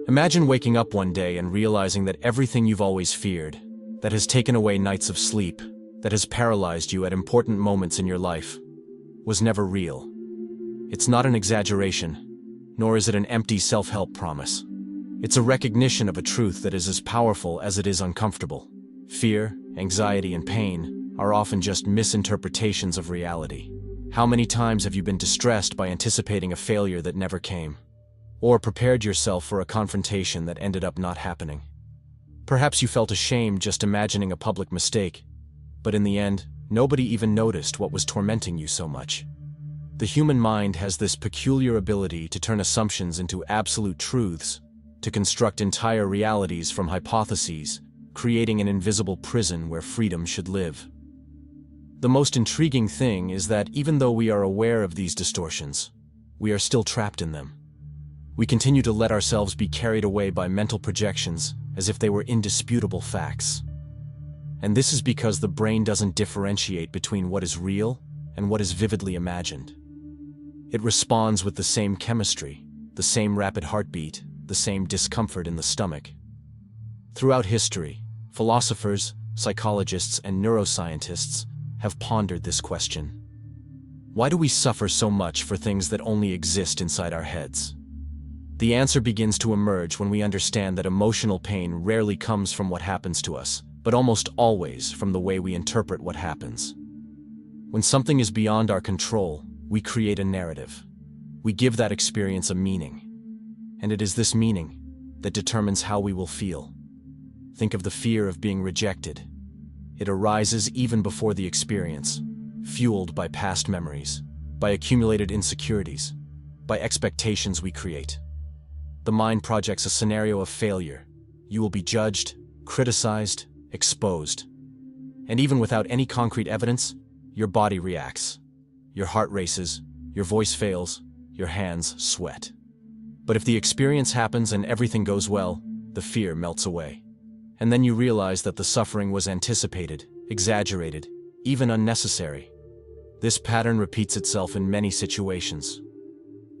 Imagine waking up one day and realizing that everything you've always feared, that has taken away nights of sleep, that has paralyzed you at important moments in your life, was never real. It's not an exaggeration, nor is it an empty self-help promise. It's a recognition of a truth that is as powerful as it is uncomfortable. Fear, anxiety, and pain are often just misinterpretations of reality. How many times have you been distressed by anticipating a failure that never came? Or prepared yourself for a confrontation that ended up not happening? Perhaps you felt ashamed just imagining a public mistake, but in the end, nobody even noticed what was tormenting you so much. The human mind has this peculiar ability to turn assumptions into absolute truths, to construct entire realities from hypotheses, creating an invisible prison where freedom should live. The most intriguing thing is that even though we are aware of these distortions, we are still trapped in them. We continue to let ourselves be carried away by mental projections as if they were indisputable facts. And this is because the brain doesn't differentiate between what is real and what is vividly imagined. It responds with the same chemistry, the same rapid heartbeat, the same discomfort in the stomach. Throughout history, philosophers, psychologists, and neuroscientists have pondered this question. Why do we suffer so much for things that only exist inside our heads? The answer begins to emerge when we understand that emotional pain rarely comes from what happens to us, but almost always from the way we interpret what happens. When something is beyond our control, we create a narrative. We give that experience a meaning. And it is this meaning that determines how we will feel. Think of the fear of being rejected. It arises even before the experience, fueled by past memories, by accumulated insecurities, by expectations we create. The mind projects a scenario of failure. You will be judged, criticized, exposed. And even without any concrete evidence, your body reacts. Your heart races, your voice fails, your hands sweat. But if the experience happens and everything goes well, the fear melts away. And then you realize that the suffering was anticipated, exaggerated, even unnecessary. This pattern repeats itself in many situations.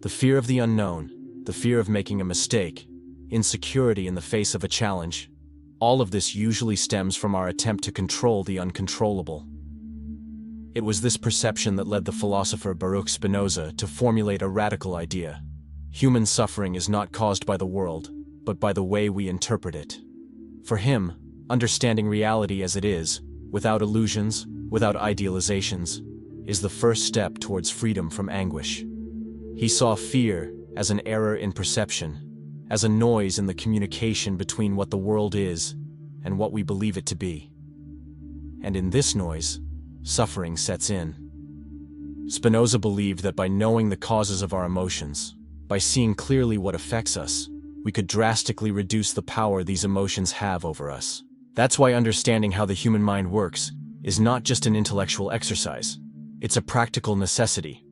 The fear of the unknown, the fear of making a mistake, insecurity in the face of a challenge, all of this usually stems from our attempt to control the uncontrollable. It was this perception that led the philosopher Baruch Spinoza to formulate a radical idea. Human suffering is not caused by the world, but by the way we interpret it. For him, understanding reality as it is, without illusions, without idealizations, is the first step towards freedom from anguish. He saw fear as an error in perception, as a noise in the communication between what the world is and what we believe it to be. And in this noise, suffering sets in. Spinoza believed that by knowing the causes of our emotions, by seeing clearly what affects us, we could drastically reduce the power these emotions have over us. That's why understanding how the human mind works is not just an intellectual exercise. It's a practical necessity.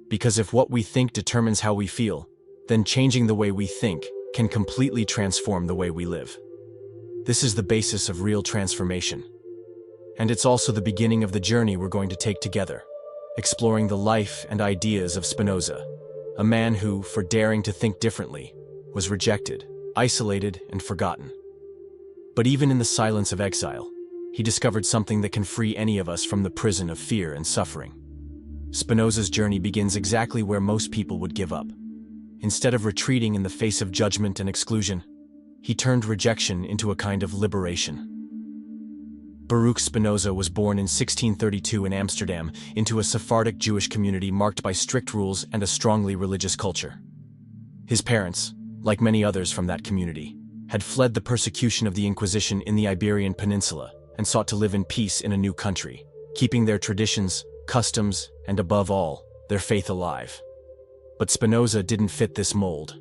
Because if what we think determines how we feel, then changing the way we think can completely transform the way we live. This is the basis of real transformation. And it's also the beginning of the journey we're going to take together, exploring the life and ideas of Spinoza, a man who, for daring to think differently, was rejected, isolated, and forgotten. But even in the silence of exile, he discovered something that can free any of us from the prison of fear and suffering. Spinoza's journey begins exactly where most people would give up. Instead of retreating in the face of judgment and exclusion, he turned rejection into a kind of liberation. Baruch Spinoza was born in 1632 in Amsterdam into a Sephardic Jewish community marked by strict rules and a strongly religious culture. His parents, like many others from that community, had fled the persecution of the Inquisition in the Iberian Peninsula and sought to live in peace in a new country, keeping their traditions, customs, and above all, their faith alive. But Spinoza didn't fit this mold.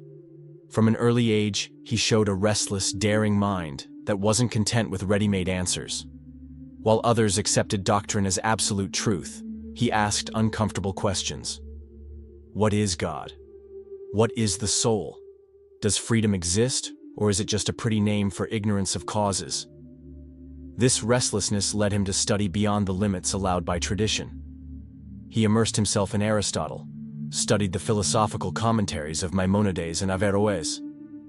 From an early age, he showed a restless, daring mind that wasn't content with ready-made answers. While others accepted doctrine as absolute truth, he asked uncomfortable questions. What is God? What is the soul? Does freedom exist, Or is it just a pretty name for ignorance of causes? This restlessness led him to study beyond the limits allowed by tradition. He immersed himself in Aristotle, studied the philosophical commentaries of Maimonides and Averroes,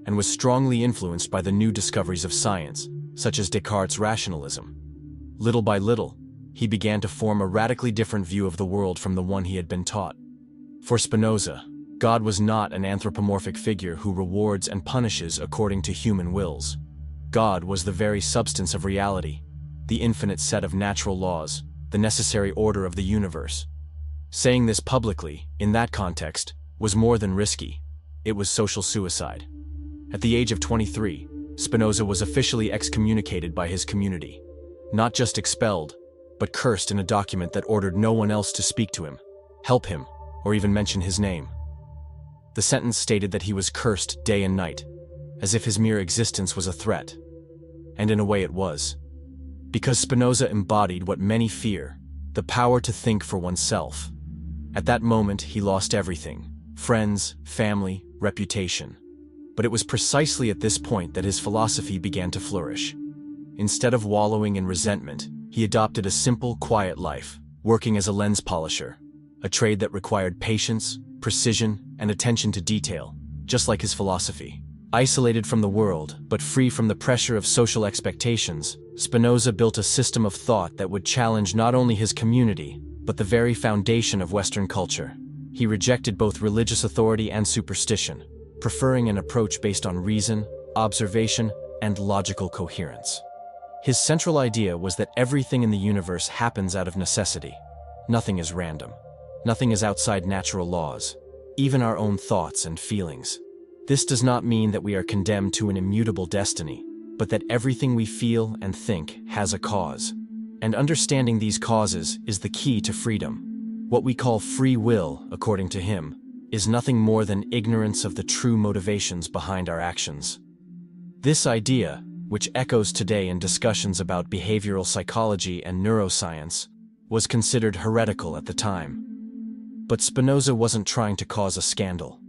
and was strongly influenced by the new discoveries of science, such as Descartes' rationalism. Little by little, he began to form a radically different view of the world from the one he had been taught. For Spinoza, God was not an anthropomorphic figure who rewards and punishes according to human wills. God was the very substance of reality, the infinite set of natural laws, the necessary order of the universe. Saying this publicly, in that context, was more than risky. It was social suicide. At the age of 23, Spinoza was officially excommunicated by his community. Not just expelled, but cursed in a document that ordered no one else to speak to him, help him, or even mention his name. The sentence stated that he was cursed day and night, as if his mere existence was a threat. And in a way it was. Because Spinoza embodied what many fear, the power to think for oneself. At that moment, he lost everything: friends, family, reputation. But it was precisely at this point that his philosophy began to flourish. Instead of wallowing in resentment, he adopted a simple, quiet life, working as a lens polisher, a trade that required patience, precision, and attention to detail, just like his philosophy. Isolated from the world, but free from the pressure of social expectations, Spinoza built a system of thought that would challenge not only his community, but the very foundation of Western culture. He rejected both religious authority and superstition, preferring an approach based on reason, observation, and logical coherence. His central idea was that everything in the universe happens out of necessity. Nothing is random. Nothing is outside natural laws, even our own thoughts and feelings. This does not mean that we are condemned to an immutable destiny, but that everything we feel and think has a cause. And understanding these causes is the key to freedom. What we call free will, according to him, is nothing more than ignorance of the true motivations behind our actions. This idea, which echoes today in discussions about behavioral psychology and neuroscience, was considered heretical at the time. But Spinoza wasn't trying to cause a scandal.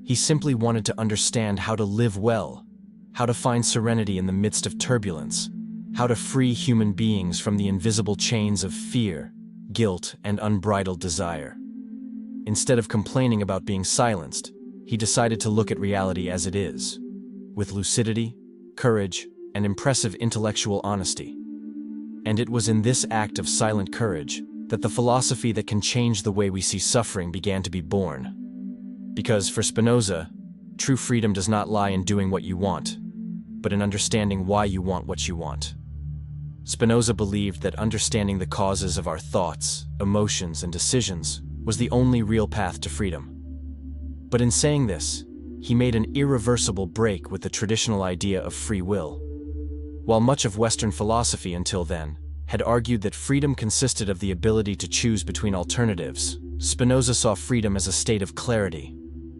He simply wanted to understand how to live well, how to find serenity in the midst of turbulence, how to free human beings from the invisible chains of fear, guilt, and unbridled desire. Instead of complaining about being silenced, he decided to look at reality as it is, with lucidity, courage, and impressive intellectual honesty. And it was in this act of silent courage that the philosophy that can change the way we see suffering began to be born. Because for Spinoza, true freedom does not lie in doing what you want, but in understanding why you want what you want. Spinoza believed that understanding the causes of our thoughts, emotions, and decisions was the only real path to freedom. But in saying this, he made an irreversible break with the traditional idea of free will. While much of Western philosophy until then had argued that freedom consisted of the ability to choose between alternatives, Spinoza saw freedom as a state of clarity,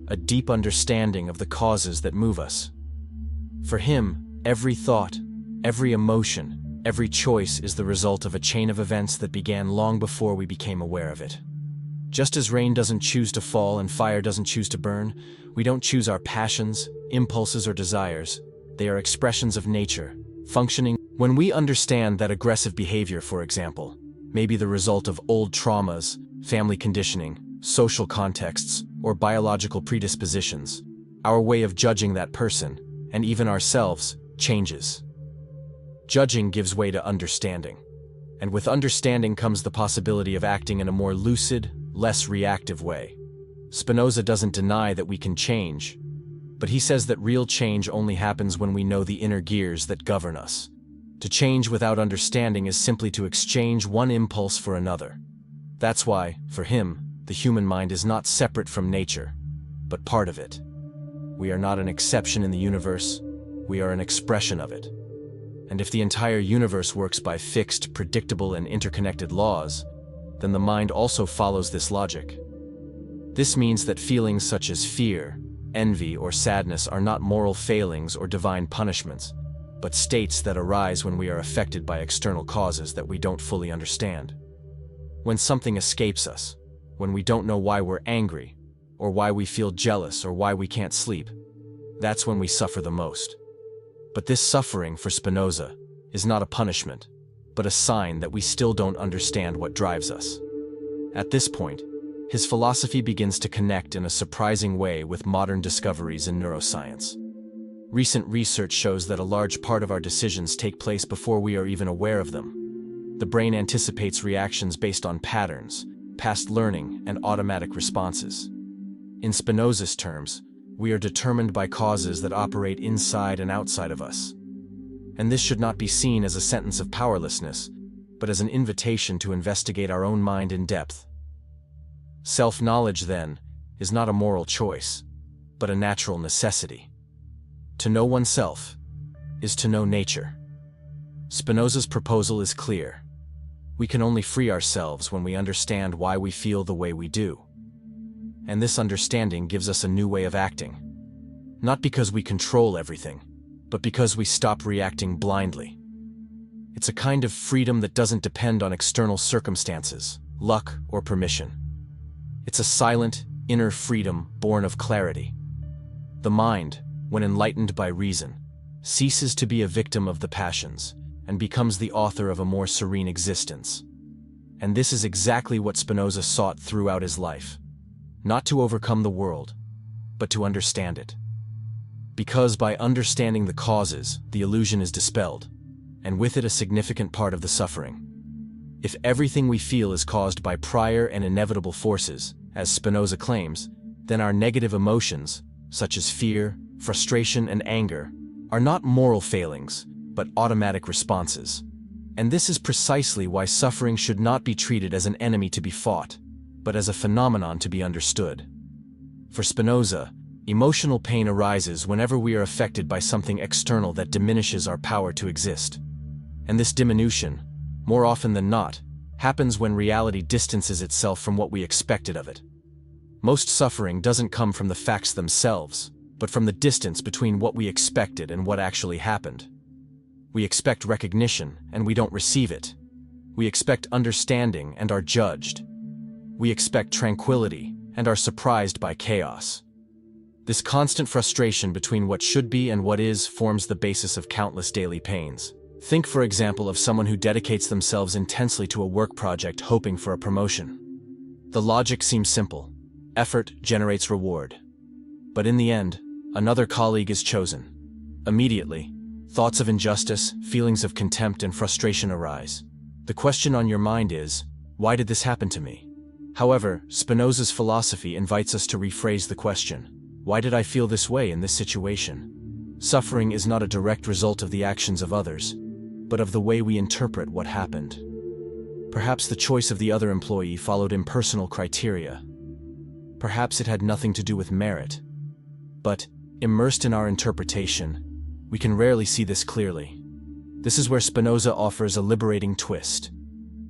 a deep understanding of the causes that move us. For him, every thought, every emotion, every choice is the result of a chain of events that began long before we became aware of it. Just as rain doesn't choose to fall and fire doesn't choose to burn, we don't choose our passions, impulses, or desires. They are expressions of nature, functioning. When we understand that aggressive behavior, for example, may be the result of old traumas, family conditioning, social contexts, or biological predispositions, our way of judging that person, and even ourselves, changes. Judging gives way to understanding. And with understanding comes the possibility of acting in a more lucid, less reactive way. Spinoza doesn't deny that we can change, but he says that real change only happens when we know the inner gears that govern us. To change without understanding is simply to exchange one impulse for another. That's why, for him, the human mind is not separate from nature, but part of it. We are not an exception in the universe, we are an expression of it. And if the entire universe works by fixed, predictable, and interconnected laws, then the mind also follows this logic. This means that feelings such as fear, envy, or sadness are not moral failings or divine punishments, but states that arise when we are affected by external causes that we don't fully understand. When something escapes us, when we don't know why we're angry, or why we feel jealous, or why we can't sleep, that's when we suffer the most. But this suffering, for Spinoza, is not a punishment, but a sign that we still don't understand what drives us. At this point, his philosophy begins to connect in a surprising way with modern discoveries in neuroscience. Recent research shows that a large part of our decisions take place before we are even aware of them. The brain anticipates reactions based on patterns, past learning, and automatic responses. In Spinoza's terms, we are determined by causes that operate inside and outside of us. And this should not be seen as a sentence of powerlessness, but as an invitation to investigate our own mind in depth. Self-knowledge, then, is not a moral choice, but a natural necessity. To know oneself is to know nature. Spinoza's proposal is clear. We can only free ourselves when we understand why we feel the way we do. And this understanding gives us a new way of acting. Not because we control everything, but because we stop reacting blindly. It's a kind of freedom that doesn't depend on external circumstances, luck, or permission. It's a silent, inner freedom born of clarity. The mind, when enlightened by reason, ceases to be a victim of the passions and becomes the author of a more serene existence. And this is exactly what Spinoza sought throughout his life. Not to overcome the world, but to understand it. Because by understanding the causes, the illusion is dispelled, and with it a significant part of the suffering. If everything we feel is caused by prior and inevitable forces, as Spinoza claims, then our negative emotions, such as fear, frustration, and anger, are not moral failings, but automatic responses. And this is precisely why suffering should not be treated as an enemy to be fought, but as a phenomenon to be understood. For Spinoza, emotional pain arises whenever we are affected by something external that diminishes our power to exist. And this diminution, more often than not, happens when reality distances itself from what we expected of it. Most suffering doesn't come from the facts themselves, but from the distance between what we expected and what actually happened. We expect recognition, and we don't receive it. We expect understanding and are judged. We expect tranquility and are surprised by chaos. This constant frustration between what should be and what is forms the basis of countless daily pains. Think, for example, of someone who dedicates themselves intensely to a work project hoping for a promotion. The logic seems simple. Effort generates reward. But in the end, another colleague is chosen. Immediately, thoughts of injustice, feelings of contempt, and frustration arise. The question on your mind is, why did this happen to me? However, Spinoza's philosophy invites us to rephrase the question, why did I feel this way in this situation? Suffering is not a direct result of the actions of others, but of the way we interpret what happened. Perhaps the choice of the other employee followed impersonal criteria. Perhaps it had nothing to do with merit. But, immersed in our interpretation, we can rarely see this clearly. This is where Spinoza offers a liberating twist.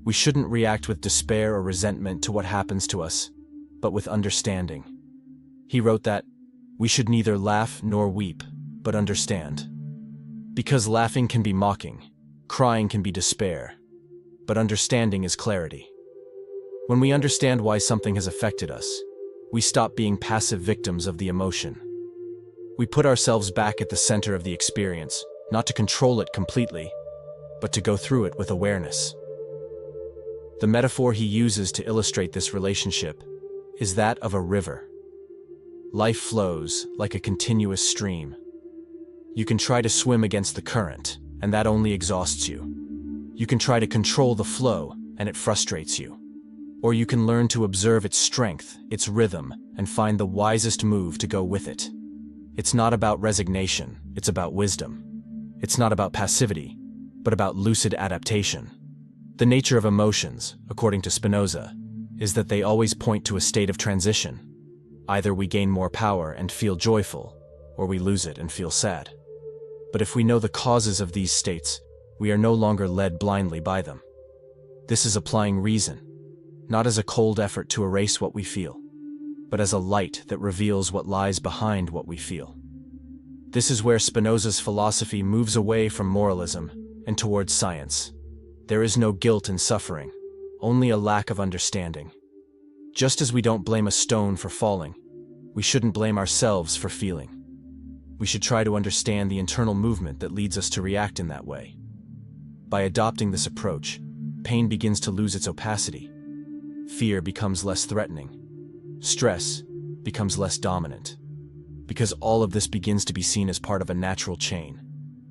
We shouldn't react with despair or resentment to what happens to us, but with understanding. He wrote that, we should neither laugh nor weep, but understand. Because laughing can be mocking, crying can be despair, but understanding is clarity. When we understand why something has affected us, we stop being passive victims of the emotion. We put ourselves back at the center of the experience, not to control it completely, but to go through it with awareness. The metaphor he uses to illustrate this relationship is that of a river. Life flows like a continuous stream. You can try to swim against the current, and that only exhausts you. You can try to control the flow, and it frustrates you. Or you can learn to observe its strength, its rhythm, and find the wisest move to go with it. It's not about resignation, it's about wisdom. It's not about passivity, but about lucid adaptation. The nature of emotions, according to Spinoza, is that they always point to a state of transition. Either we gain more power and feel joyful, or we lose it and feel sad. But if we know the causes of these states, we are no longer led blindly by them. This is applying reason, not as a cold effort to erase what we feel, but as a light that reveals what lies behind what we feel. This is where Spinoza's philosophy moves away from moralism and towards science. There is no guilt in suffering, only a lack of understanding. Just as we don't blame a stone for falling, we shouldn't blame ourselves for feeling. we should try to understand the internal movement that leads us to react in that way. By adopting this approach, pain begins to lose its opacity. Fear becomes less threatening. Stress becomes less dominant. Because all of this begins to be seen as part of a natural chain.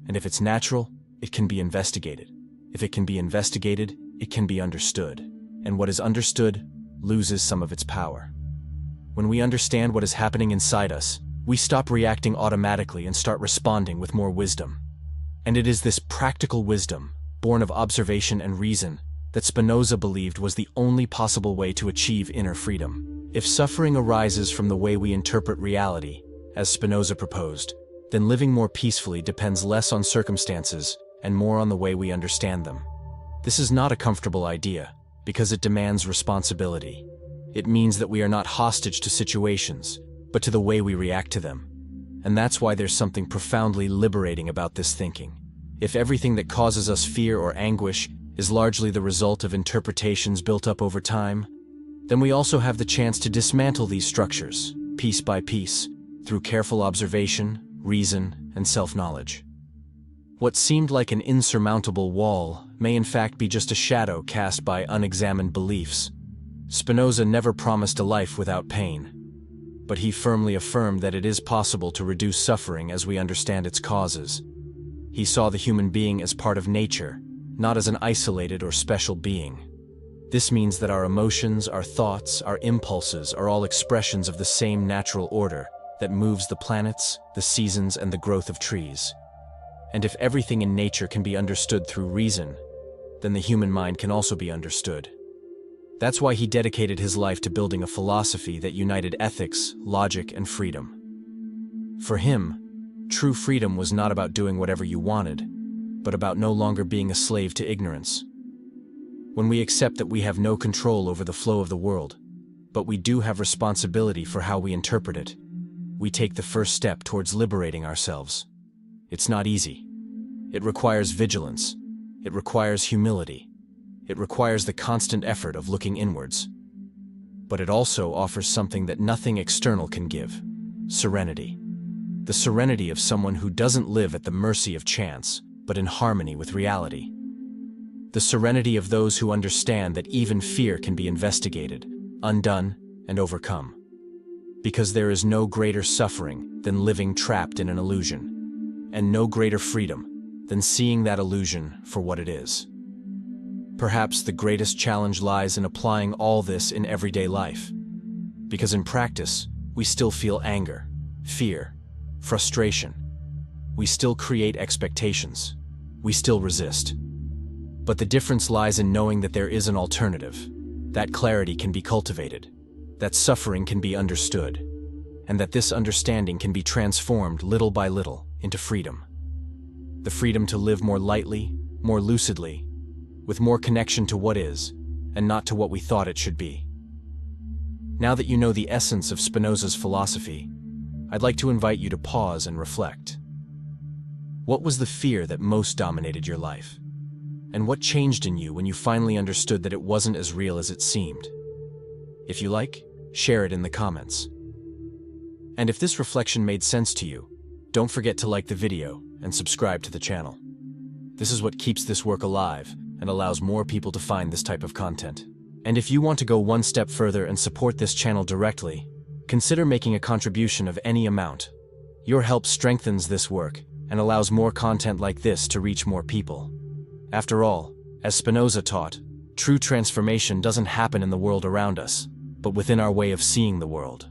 And if it's natural, it can be investigated. If it can be investigated, it can be understood. And what is understood loses some of its power. When we understand what is happening inside us, we stop reacting automatically and start responding with more wisdom. And it is this practical wisdom, born of observation and reason, that Spinoza believed was the only possible way to achieve inner freedom. If suffering arises from the way we interpret reality, as Spinoza proposed, then living more peacefully depends less on circumstances and more on the way we understand them. This is not a comfortable idea, because it demands responsibility. It means that we are not hostage to situations, but to the way we react to them. And that's why there's something profoundly liberating about this thinking. If everything that causes us fear or anguish is largely the result of interpretations built up over time, then we also have the chance to dismantle these structures, piece by piece, through careful observation, reason, and self-knowledge. What seemed like an insurmountable wall may in fact be just a shadow cast by unexamined beliefs. Spinoza never promised a life without pain, but he firmly affirmed that it is possible to reduce suffering as we understand its causes. He saw the human being as part of nature, not as an isolated or special being. This means that our emotions, our thoughts, our impulses are all expressions of the same natural order that moves the planets, the seasons, and the growth of trees. And if everything in nature can be understood through reason, then the human mind can also be understood. That's why he dedicated his life to building a philosophy that united ethics, logic, and freedom. For him, true freedom was not about doing whatever you wanted, but about no longer being a slave to ignorance. When we accept that we have no control over the flow of the world, but we do have responsibility for how we interpret it, we take the first step towards liberating ourselves. It's not easy. It requires vigilance. It requires humility. It requires the constant effort of looking inwards. But it also offers something that nothing external can give: serenity. The serenity of someone who doesn't live at the mercy of chance, but in harmony with reality. The serenity of those who understand that even fear can be investigated, undone, and overcome. Because there is no greater suffering than living trapped in an illusion, and no greater freedom than seeing that illusion for what it is. Perhaps the greatest challenge lies in applying all this in everyday life, because in practice, we still feel anger, fear, frustration. We still create expectations. We still resist. But the difference lies in knowing that there is an alternative, that clarity can be cultivated, that suffering can be understood, and that this understanding can be transformed little by little into freedom. The freedom to live more lightly, more lucidly, with more connection to what is, and not to what we thought it should be. Now that you know the essence of Spinoza's philosophy, I'd like to invite you to pause and reflect. What was the fear that most dominated your life? And what changed in you when you finally understood that it wasn't as real as it seemed? If you like, share it in the comments. And if this reflection made sense to you, don't forget to like the video and subscribe to the channel. This is what keeps this work alive and allows more people to find this type of content. And if you want to go one step further and support this channel directly, consider making a contribution of any amount. Your help strengthens this work and allows more content like this to reach more people. After all, as Spinoza taught, true transformation doesn't happen in the world around us, but within our way of seeing the world.